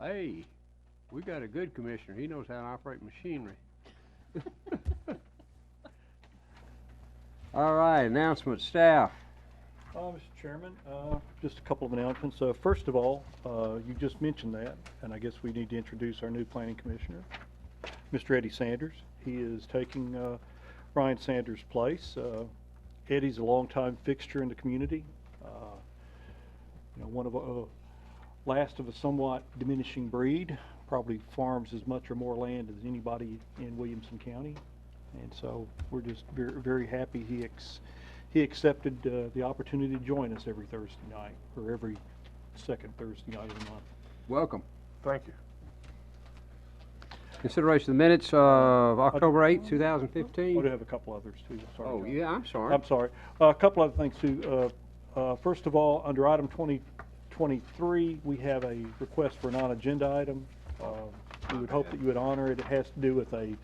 Hey, we got a good commissioner. He knows how to operate machinery. All right, announcement, staff. Mr. Chairman, just a couple of announcements. First of all, you just mentioned that, and I guess we need to introduce our new planning commissioner, Mr. Eddie Sanders. He is taking Ryan Sanders' place. Eddie's a longtime fixture in the community. One of last of a somewhat diminishing breed. Probably farms as much or more land as anybody in Williamson County, and so we're just very, very happy he accepted the opportunity to join us every Thursday night, or every second Thursday night of the month. Welcome. Thank you. Consideration of the minutes of October 8th, 2015. I do have a couple others too. Sorry, Oh, John. yeah, I'm sorry. I'm sorry. A couple other things too. First of all, under item 2023, we have a request for a non-agenda item. We would hope that you would honor it. It has to do with a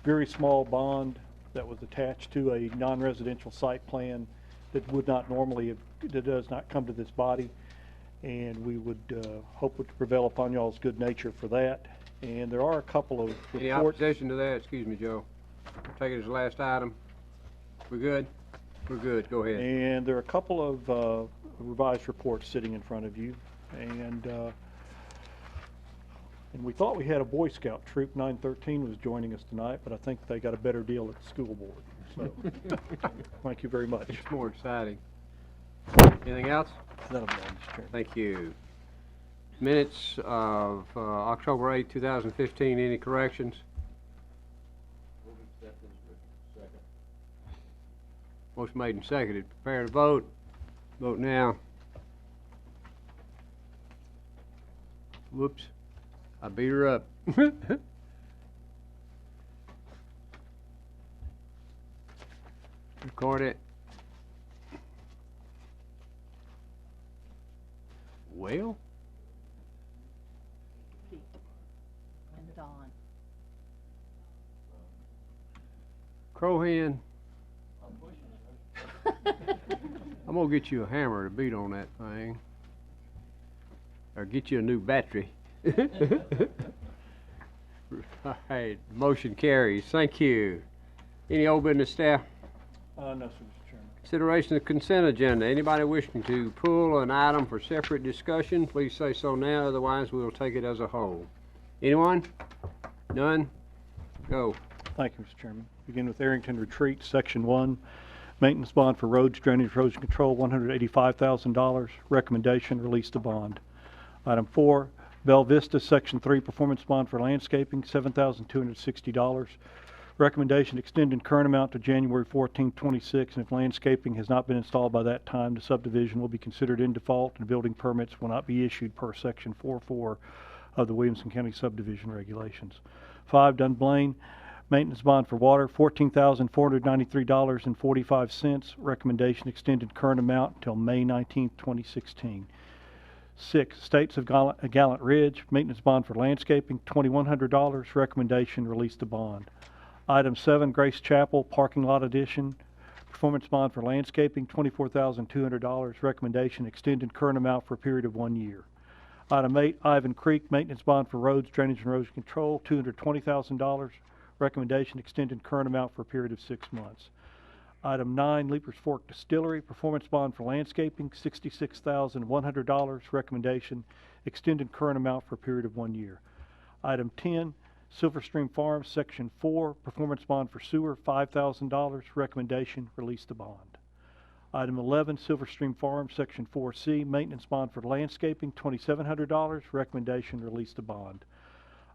very small bond that was attached to a non-residential site plan that would not normally that does not come to this body, and we would hope to prevail upon y'all's good nature for that. And there are a couple of Any reports. opposition to that? Excuse me, Joe. Take it as the last item. We're good? We're good. Go ahead. And there are a couple of revised reports sitting in front of you, and we thought we had a Boy Scout troop. 913 was joining us tonight, but I think they got a better deal at the school board. So, thank you very much. It's more exciting. Anything else? None of them, Mr. Chairman. Thank you. Minutes of October 8th, 2015. Any corrections? Motion made and seconded. Prepare to vote. Vote now. Whoops. I beat her up. Record it. Well? And Dawn. Crowhan. I'm gonna get you a hammer to beat on that thing. Or get you a new battery. All right, motion carries. Thank you. Any old business, staff? No, sir, Mr. Chairman. Consideration of consent agenda. Anybody wishing to pull an item for separate discussion, please say so now, otherwise we will take it as a whole. Anyone? None? Go. Thank you, Mr. Chairman. Begin with Arrington Retreat, Section 1. Maintenance bond for roads, drainage, erosion control, $185,000. Recommendation, release the bond. Item 4, Bell Vista, Section 3, performance bond for landscaping, $7,260. Recommendation, extend in current amount to January 14, 26, and if landscaping has not been installed by that time, the subdivision will be considered in default and building permits will not be issued per Section 4.4 of the Williamson County subdivision regulations. 5, Dunblane, maintenance bond for water, $14,493.45. Recommendation, extended current amount until May 19, 2016. 6, States of Gallant Ridge, maintenance bond for landscaping, $2,100. Recommendation, release the bond. Item 7, Grace Chapel, parking lot addition, performance bond for landscaping, $24,200. Recommendation, extended current amount for a period of 1 year. Item 8, Ivan Creek, maintenance bond for roads, drainage, and erosion control, $220,000. Recommendation, extended current amount for a period of 6 months. Item 9, Leapers Fork Distillery, performance bond for landscaping, $66,100. Recommendation, extended current amount for a period of 1 year. Item 10, Silverstream Farms, Section 4, performance bond for sewer, $5,000. Recommendation, release the bond. Item 11, Silverstream Farms, Section 4C, maintenance bond for landscaping, $2,700. Recommendation, release the bond.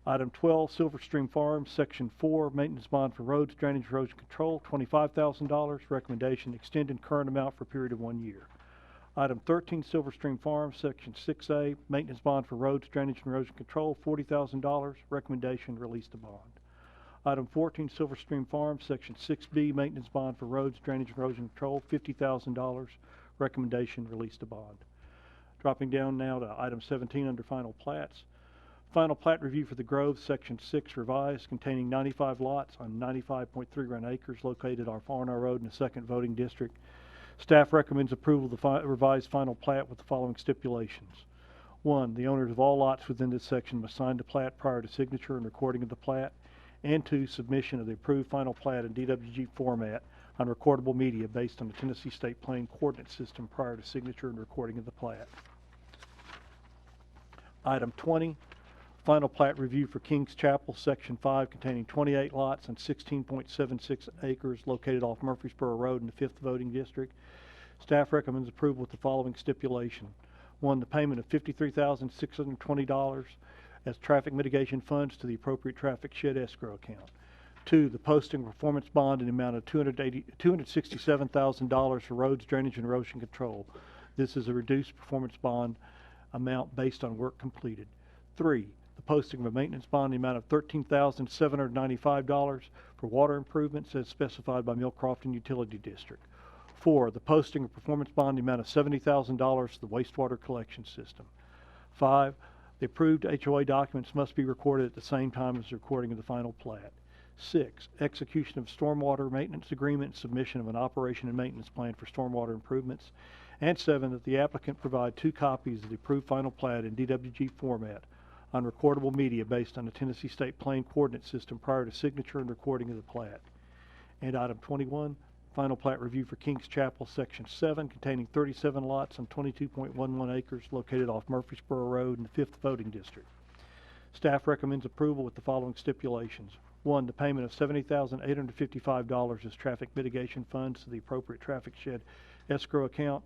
Item 12, Silverstream Farms, Section 4, maintenance bond for roads, drainage, erosion control, $25,000. Recommendation, extended current amount for a period of 1 year. Item 13, Silverstream Farms, Section 6A, maintenance bond for roads, drainage, and erosion control, $40,000. Recommendation, release the bond. Item 14, Silverstream Farms, Section 6B, maintenance bond for roads, drainage, and erosion control, $50,000. Recommendation, release the bond. Dropping down now to item 17 under final plats. Final plat review for the Grove, Section 6 revised, containing 95 lots on 95.31 acres located on Farnar Road in the 2nd voting district. Staff recommends approval of the revised final plat with the following stipulations. 1, the owners of all lots within this section must sign the plat prior to signature and recording of the plat. And 2, submission of the approved final plat in DWG format on recordable media based on the Tennessee State Plane Coordinate System prior to signature and recording of the plat. Item 20, final plat review for King's Chapel, Section 5, containing 28 lots and 16.76 acres located off Murfreesboro Road in the 5th voting district. Staff recommends approval with the following stipulation. 1, the payment of $53,620 as traffic mitigation funds to the appropriate traffic shed escrow account. 2, the posting of performance bond in the amount of $267,000 for roads, drainage, and erosion control. This is a reduced performance bond amount based on work completed. 3, the posting of a maintenance bond in the amount of $13,795 for water improvements as specified by Mill-Crofton Utility District. 4, the posting of performance bond in the amount of $70,000 to the wastewater collection system. 5, the approved HOA documents must be recorded at the same time as the recording of the final plat. 6, execution of stormwater maintenance agreement and submission of an operation and maintenance plan for stormwater improvements. And 7, that the applicant provide 2 copies of the approved final plat in DWG format on recordable media based on the Tennessee State Plane Coordinate System prior to signature and recording of the plat. And item 21, final plat review for King's Chapel, Section 7, containing 37 lots on 22.11 acres located off Murfreesboro Road in the 5th voting district. Staff recommends approval with the following stipulations. 1, the payment of $70,855 as traffic mitigation funds to the appropriate traffic shed escrow account.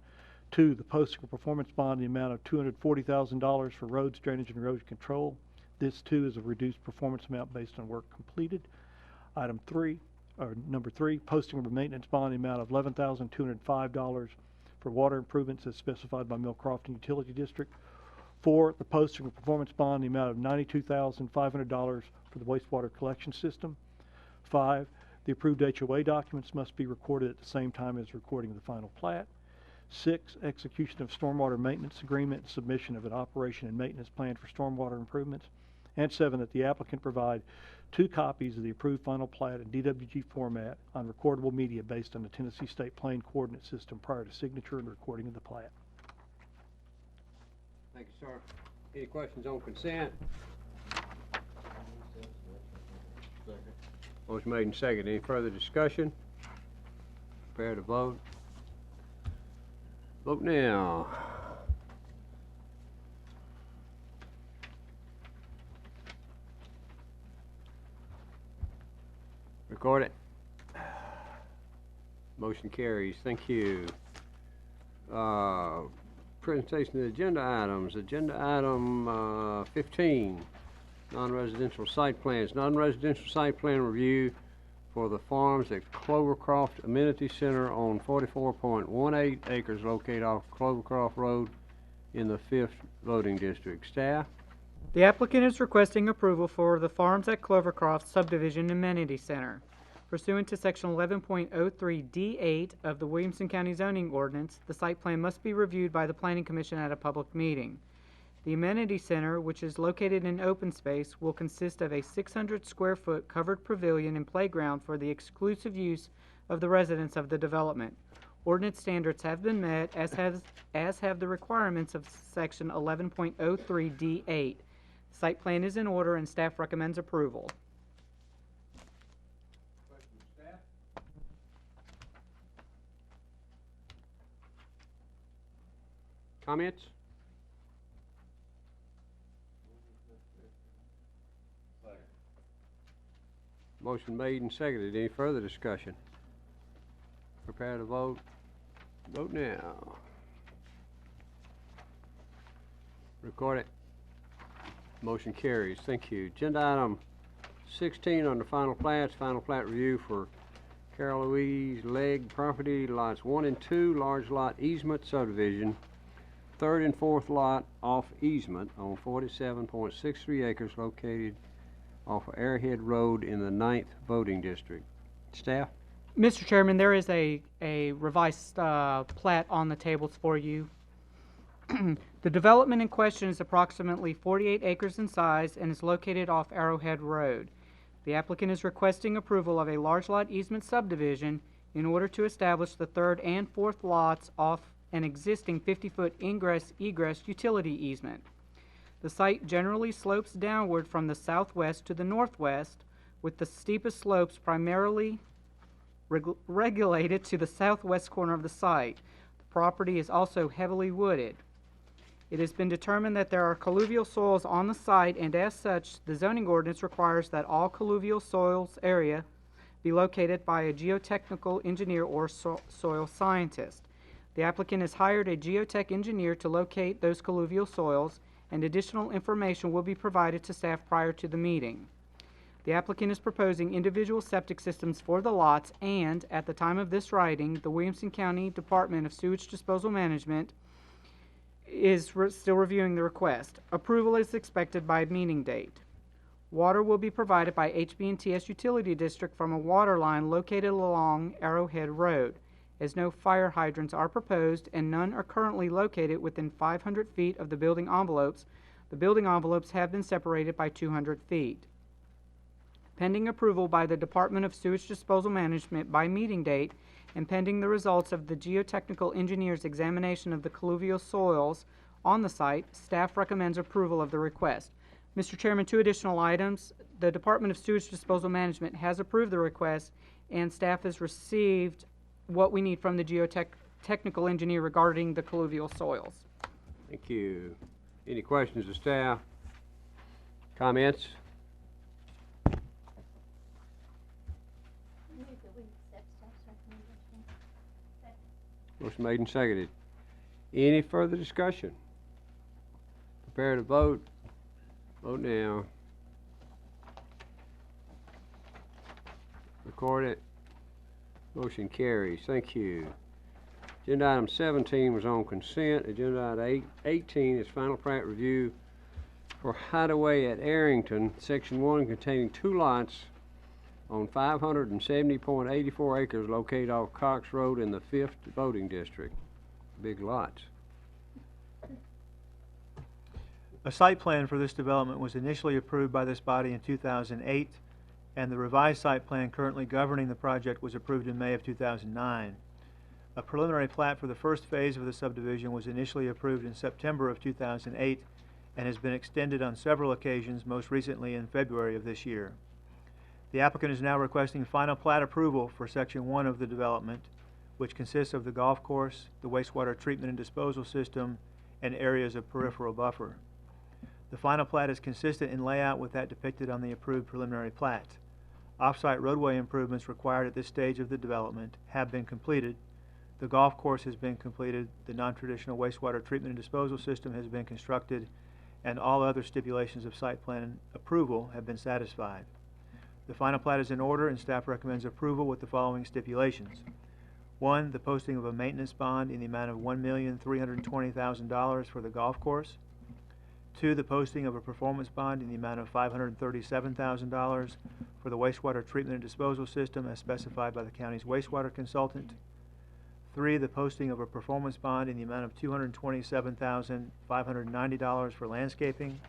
2, the posting of performance bond in the amount of $240,000 for roads, drainage, and erosion control. This, too, is a reduced performance amount based on work completed. Number 3, posting of a maintenance bond in the amount of $11,205 for water improvements as specified by Mill-Crofton Utility District. 4, the posting of performance bond in the amount of $92,500 for the wastewater collection system. 5, the approved HOA documents must be recorded at the same time as recording of the final plat. 6, execution of stormwater maintenance agreement and submission of an operation and maintenance plan for stormwater improvements. And 7, that the applicant provide 2 copies of the approved final plat in DWG format on recordable media based on the Tennessee State Plane Coordinate System prior to signature and recording of the plat. Thank you, sir. Any questions on consent? Motion made and seconded. Any further discussion? Prepare to vote. Vote now. Record it. Motion carries. Thank you. Presentation of the agenda items. Agenda item 15, non-residential site plans. Non-residential site plan review for the farms at Clovercroft Amenity Center on 44.18 acres located off Clovercroft Road in the 5th voting district. Staff? The applicant is requesting approval for the Farms at Clovercroft Subdivision Amenity Center. Pursuant to Section 11.03D8 of the Williamson County Zoning Ordinance, the site plan must be reviewed by the Planning Commission at a public meeting. The amenity center, which is located in open space, will consist of a 600-square-foot covered pavilion and playground for the exclusive use of the residents of the development. Ordinance standards have been met, as have the requirements of Section 11.03D8. Site plan is in order and staff recommends approval. Comments? Motion made and seconded. Any further discussion? Prepare to vote. Vote now. Record it. Motion carries. Thank you. Agenda item 16 on the final plats. Final plat review for Carol Louise Legg property, lots 1 and 2, large lot easement subdivision. 3rd and 4th lot off easement on 47.63 acres located off of Airhead Road in the 9th voting district. Staff? Mr. Chairman, there is a revised plat on the tables for you. The development in question is approximately 48 acres in size and is located off Arrowhead Road. The applicant is requesting approval of a large lot easement subdivision in order to establish the 3rd and 4th lots off an existing 50-foot ingress-egress utility easement. The site generally slopes downward from the southwest to the northwest, with the steepest slopes primarily regulated to the southwest corner of the site. The property is also heavily wooded. It has been determined that there are colluvial soils on the site, and as such, the zoning ordinance requires that all colluvial soils area be located by a geotechnical engineer or soil scientist. The applicant has hired a geotech engineer to locate those colluvial soils, and additional information will be provided to staff prior to the meeting. The applicant is proposing individual septic systems for the lots, and at the time of this writing, the Williamson County Department of Sewage Disposal Management is still reviewing the request. Approval is expected by meeting date. Water will be provided by HB&TS Utility District from a water line located along Arrowhead Road. As no fire hydrants are proposed and none are currently located within 500 feet of the building envelopes, the building envelopes have been separated by 200 feet. Pending approval by the Department of Sewage Disposal Management by meeting date, and pending the results of the geotechnical engineer's examination of the colluvial soils on the site, staff recommends approval of the request. Mr. Chairman, 2 additional items. The Department of Sewage Disposal Management has approved the request, and staff has received what we need from the geotechnical engineer regarding the colluvial soils. Thank you. Any questions of staff? Comments? Motion made and seconded. Any further discussion? Prepare to vote. Vote now. Record it. Motion carries. Thank you. Agenda item 17 was on consent. Agenda item 18 is final plat review for Hideaway at Arrington, Section 1, containing 2 lots on 570.84 acres located off Cox Road in the 5th voting district. Big lots. A site plan for this development was initially approved by this body in 2008, and the revised site plan currently governing the project was approved in May of 2009. A preliminary plat for the first phase of the subdivision was initially approved in September of 2008 and has been extended on several occasions, most recently in February of this year. The applicant is now requesting final plat approval for Section 1 of the development, which consists of the golf course, the wastewater treatment and disposal system, and areas of peripheral buffer. The final plat is consistent in layout with that depicted on the approved preliminary plat. Off-site roadway improvements required at this stage of the development have been completed. The golf course has been completed, the non-traditional wastewater treatment and disposal system has been constructed, and all other stipulations of site plan approval have been satisfied. The final plat is in order, and staff recommends approval with the following stipulations. 1, the posting of a maintenance bond in the amount of $1,320,000 for the golf course. 2, the posting of a performance bond in the amount of $537,000 for the wastewater treatment and disposal system as specified by the county's wastewater consultant. 3, the posting of a performance bond in the amount of $227,590 for landscaping.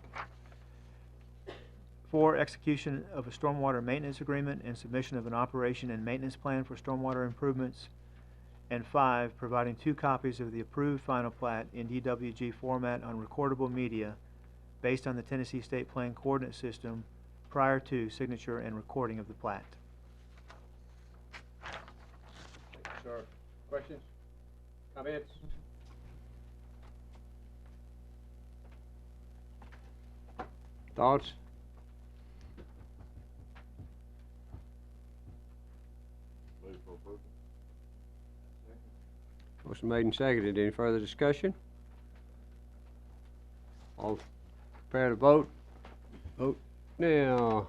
4, execution of a stormwater maintenance agreement and submission of an operation and maintenance plan for stormwater improvements. And 5, providing 2 copies of the approved final plat in DWG format on recordable media based on the Tennessee State Plan Coordinate System prior to signature and recording of the plat. Thank you, sir. Questions? Comments? Thoughts? Motion made and seconded. Any further discussion? All prepare to vote. Vote now.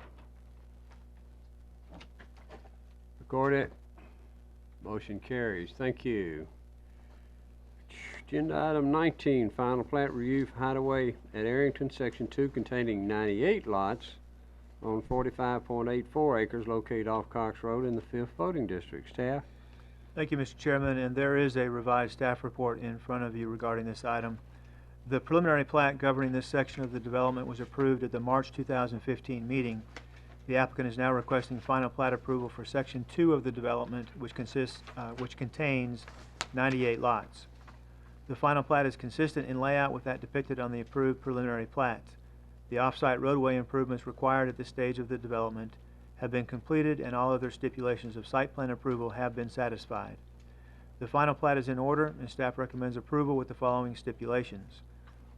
Record it. Motion carries. Thank you. Agenda item 19, final plat review for Hideaway at Arrington, Section 2, containing 98 lots on 45.84 acres located off Cox Road in the 5th voting district. Staff? Thank you, Mr. Chairman, and there is a revised staff report in front of you regarding this item. The preliminary plat governing this section of the development was approved at the March 2015 meeting. The applicant is now requesting final plat approval for Section 2 of the development, which contains 98 lots. The final plat is consistent in layout with that depicted on the approved preliminary plat. The off-site roadway improvements required at this stage of the development have been completed, and all other stipulations of site plan approval have been satisfied. The final plat is in order, and staff recommends approval with the following stipulations.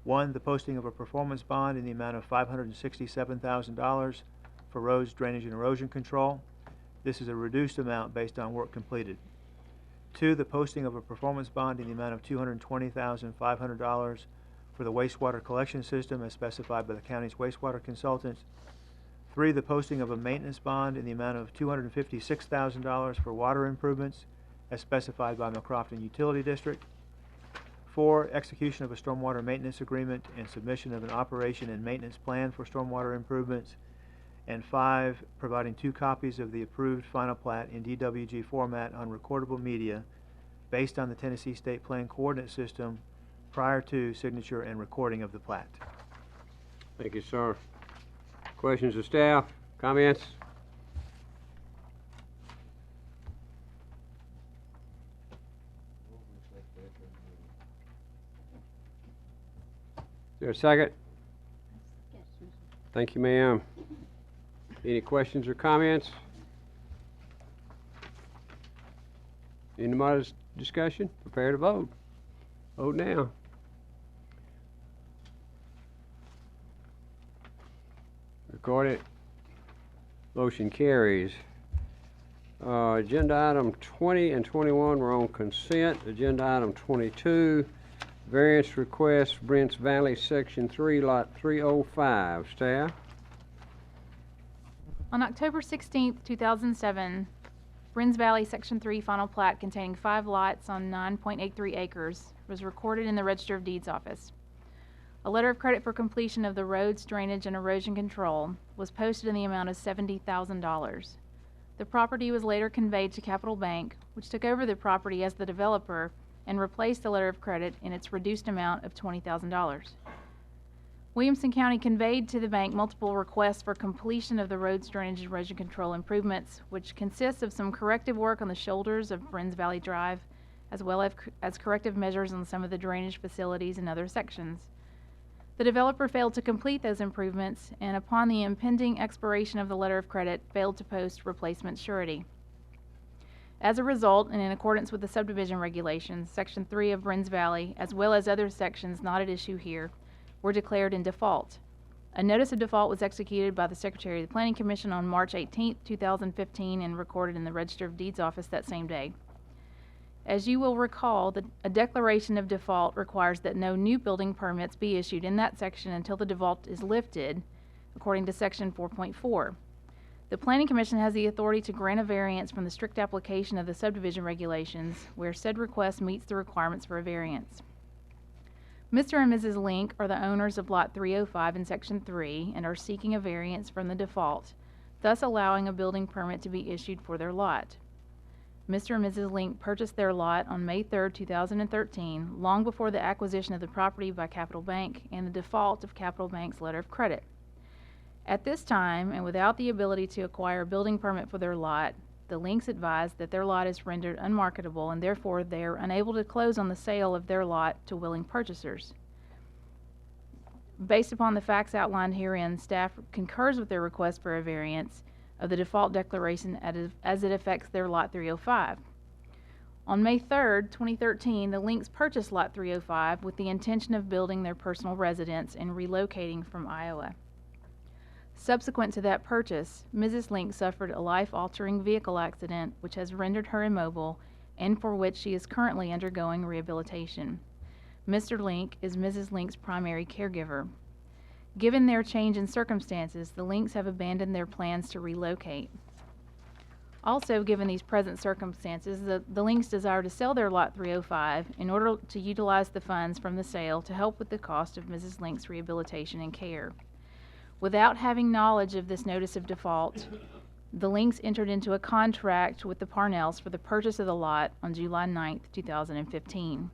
1, the posting of a performance bond in the amount of $567,000 for roads, drainage, and erosion control. This is a reduced amount based on work completed. 2, the posting of a performance bond in the amount of $220,500 for the wastewater collection system as specified by the county's wastewater consultant. 3, the posting of a maintenance bond in the amount of $256,000 for water improvements as specified by McCrofton Utility District. 4, execution of a stormwater maintenance agreement and submission of an operation and maintenance plan for stormwater improvements. And 5, providing 2 copies of the approved final plat in DWG format on recordable media based on the Tennessee State Plan Coordinate System prior to signature and recording of the plat. Thank you, sir. Questions of staff? Comments? Is there a second? Thank you, ma'am. Any questions or comments? Any more discussion? Prepare to vote. Vote now. Record it. Motion carries. Agenda item 20 and 21 were on consent. Agenda item 22, variance request, Brents Valley, Section 3, Lot 305. Staff? On October 16, 2007, Brins Valley Section 3 final plat containing 5 lots on 9.83 acres was recorded in the Register of Deeds office. A letter of credit for completion of the roads, drainage, and erosion control was posted in the amount of $70,000. The property was later conveyed to Capital Bank, which took over the property as the developer and replaced the letter of credit in its reduced amount of $20,000. Williamson County conveyed to the bank multiple requests for completion of the roads, drainage, and erosion control improvements, which consists of some corrective work on the shoulders of Brins Valley Drive, as well as corrective measures on some of the drainage facilities and other sections. The developer failed to complete those improvements, and upon the impending expiration of the letter of credit, failed to post replacement surety. As a result, and in accordance with the subdivision regulations, Section 3 of Brins Valley, as well as other sections not at issue here, were declared in default. A notice of default was executed by the Secretary of the Planning Commission on March 18, 2015, and recorded in the Register of Deeds office that same day. As you will recall, a declaration of default requires that no new building permits be issued in that section until the default is lifted, according to Section 4.4. The Planning Commission has the authority to grant a variance from the strict application of the subdivision regulations where said request meets the requirements for a variance. Mr. and Mrs. Link are the owners of Lot 305 in Section 3 and are seeking a variance from the default, thus allowing a building permit to be issued for their lot. Mr. and Mrs. Link purchased their lot on May 3, 2013, long before the acquisition of the property by Capital Bank and the default of Capital Bank's letter of credit. At this time, and without the ability to acquire a building permit for their lot, the Links advised that their lot is rendered unmarketable and therefore they are unable to close on the sale of their lot to willing purchasers. Based upon the facts outlined herein, staff concurs with their request for a variance of the default declaration as it affects their Lot 305. On May 3, 2013, the Links purchased Lot 305 with the intention of building their personal residence and relocating from Iowa. Subsequent to that purchase, Mrs. Link suffered a life-altering vehicle accident which has rendered her immobile and for which she is currently undergoing rehabilitation. Mr. Link is Mrs. Link's primary caregiver. Given their change in circumstances, the Links have abandoned their plans to relocate. Also, given these present circumstances, the Links desire to sell their Lot 305 in order to utilize the funds from the sale to help with the cost of Mrs. Link's rehabilitation and care. Without having knowledge of this notice of default, the Links entered into a contract with the Parnells for the purchase of the lot on July 9, 2015.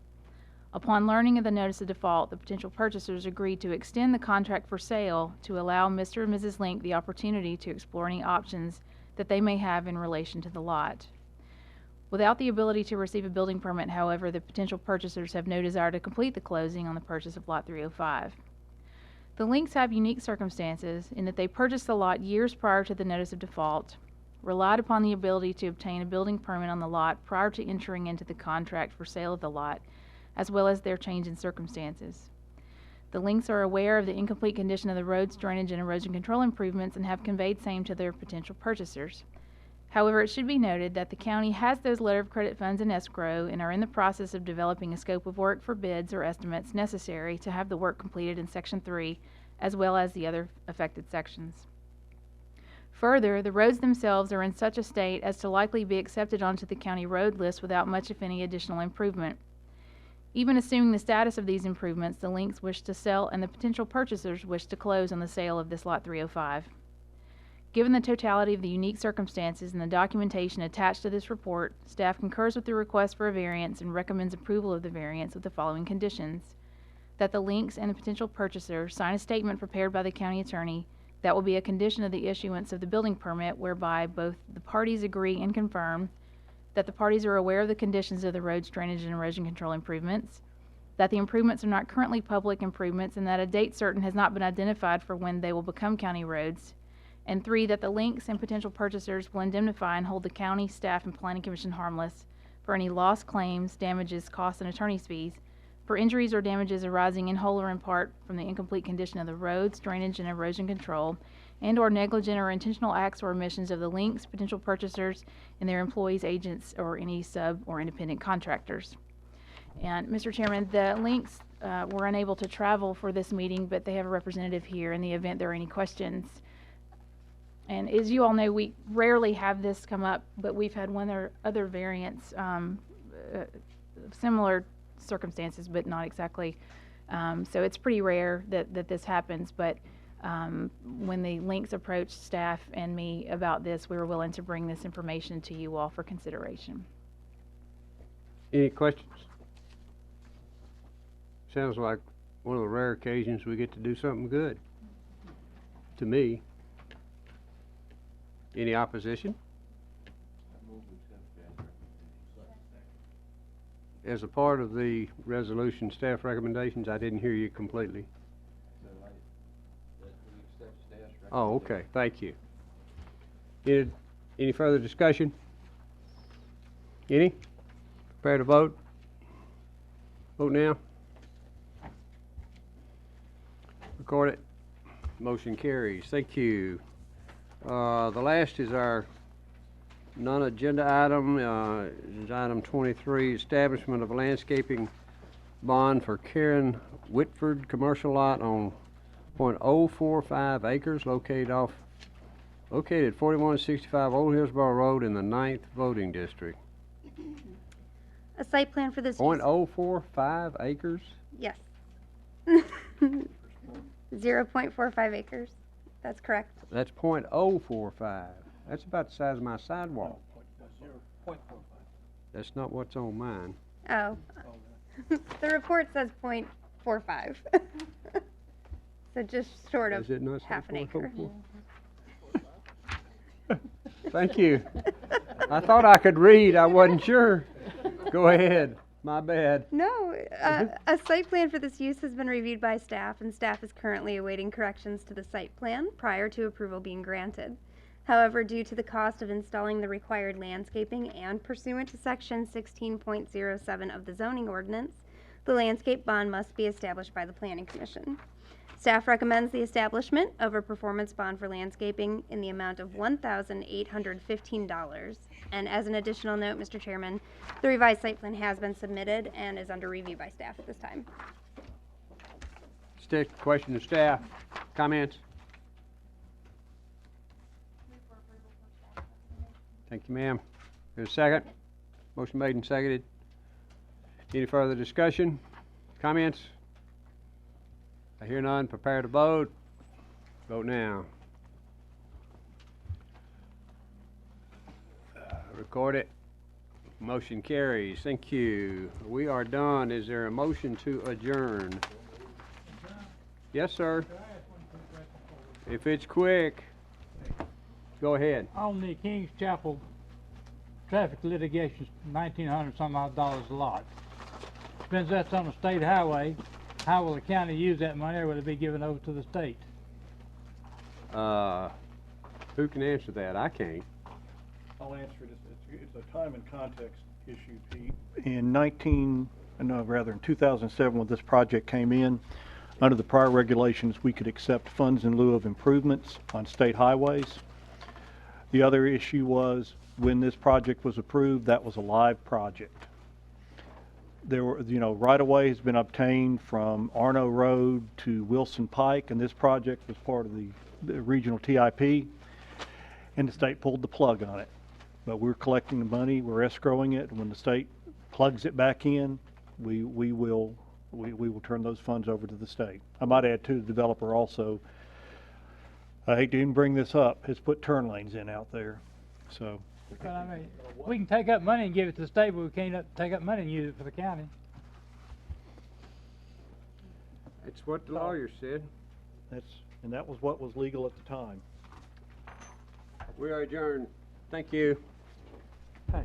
Upon learning of the notice of default, the potential purchasers agreed to extend the contract for sale to allow Mr. and Mrs. Link the opportunity to explore any options that they may have in relation to the lot. Without the ability to receive a building permit, however, the potential purchasers have no desire to complete the closing on the purchase of Lot 305. The Links have unique circumstances in that they purchased the lot years prior to the notice of default, relied upon the ability to obtain a building permit on the lot prior to entering into the contract for sale of the lot, as well as their change in circumstances. The Links are aware of the incomplete condition of the roads, drainage, and erosion control improvements and have conveyed same to their potential purchasers. However, it should be noted that the county has those letter of credit funds in escrow and are in the process of developing a scope of work for bids or estimates necessary to have the work completed in Section 3, as well as the other affected sections. Further, the roads themselves are in such a state as to likely be accepted onto the county road list without much, if any, additional improvement. Even assuming the status of these improvements, the Links wish to sell and the potential purchasers wish to close on the sale of this Lot 305. Given the totality of the unique circumstances and the documentation attached to this report, staff concurs with the request for a variance and recommends approval of the variance with the following conditions: that the Links and the potential purchaser sign a statement prepared by the county attorney that will be a condition of the issuance of the building permit, whereby both the parties agree and confirm that the parties are aware of the conditions of the roads, drainage, and erosion control improvements, that the improvements are not currently public improvements, and that a date certain has not been identified for when they will become county roads. And 3, that the Links and potential purchasers will indemnify and hold the county, staff, and planning commission harmless for any lost claims, damages, costs, and attorney's fees for injuries or damages arising in whole or in part from the incomplete condition of the roads, drainage, and erosion control, and or negligent or intentional acts or omissions of the Links, potential purchasers, and their employees, agents, or any sub or independent contractors. And Mr. Chairman, the Links were unable to travel for this meeting, but they have a representative here in the event there are any questions. And as you all know, we rarely have this come up, but we've had one or other variants, similar circumstances, but not exactly. So it's pretty rare that this happens, but when the Links approached staff and me about this, we were willing to bring this information to you all for consideration. Any questions? Sounds like one of the rare occasions we get to do something good, to me. Any opposition? As a part of the resolution staff recommendations, I didn't hear you completely. Oh, okay, thank you. Any further discussion? Any? Prepare to vote? Vote now. Record it. Motion carries. Thank you. The last is our non-agenda item, is item 23, establishment of a landscaping bond for Karen Whitford commercial lot on .045 acres located 4165 Old Hillsborough Road in the 9th voting district. A site plan for this. .045 acres? Yes. 0.45 acres. That's correct. That's .045. That's about the size of my sidewalk. That's not what's on mine. Oh. The report says .45. So just short of Is it not half an acre. Thank you. I thought I could read. I wasn't sure. Go ahead. My bad. No, a site plan for this use has been reviewed by staff, and staff is currently awaiting corrections to the site plan prior to approval being granted. However, due to the cost of installing the required landscaping and pursuant to section 16.07 of the zoning ordinance, the landscape bond must be established by the Planning Commission. Staff recommends the establishment of a performance bond for landscaping in the amount of $1,815. And as an additional note, Mr. Chairman, the revised site plan has been submitted and is under review by staff at this time. Question to staff. Comments? Thank you, ma'am. There's a second. Motion made and seconded. Any further discussion? Comments? I hear none. Prepare to vote. Vote now. Record it. Motion carries. Thank you. We are done. Is there a motion to adjourn? Yes, sir. If it's quick, go ahead. On the King's Chapel traffic litigation's $1,900 some odd dollars a lot. Since that's on a state highway, how will the county use that money, or will it be given over to the state? Who can answer that? I can't. I'll answer it. It's a time and context issue, Pete. In 2007, when this project came in, under the prior regulations, we could accept funds in lieu of improvements on state highways. The other issue was, when this project was approved, that was a live project. There were, right-of-way has been obtained from Arno Road to Wilson Pike, and this project was part of the regional TIP, and the state pulled the plug on it. But we're collecting the money, we're escrowing it, and when the state plugs it back in, we will turn those funds over to the state. I might add too, the developer also, I hate to even bring this up, has put turn lanes in out there, so. But I mean, we can take up money and give it to the state, but we can't take up money and use it for the county. It's what the lawyer said. And that was what was legal at the time. We are adjourned. Thank you. Hey.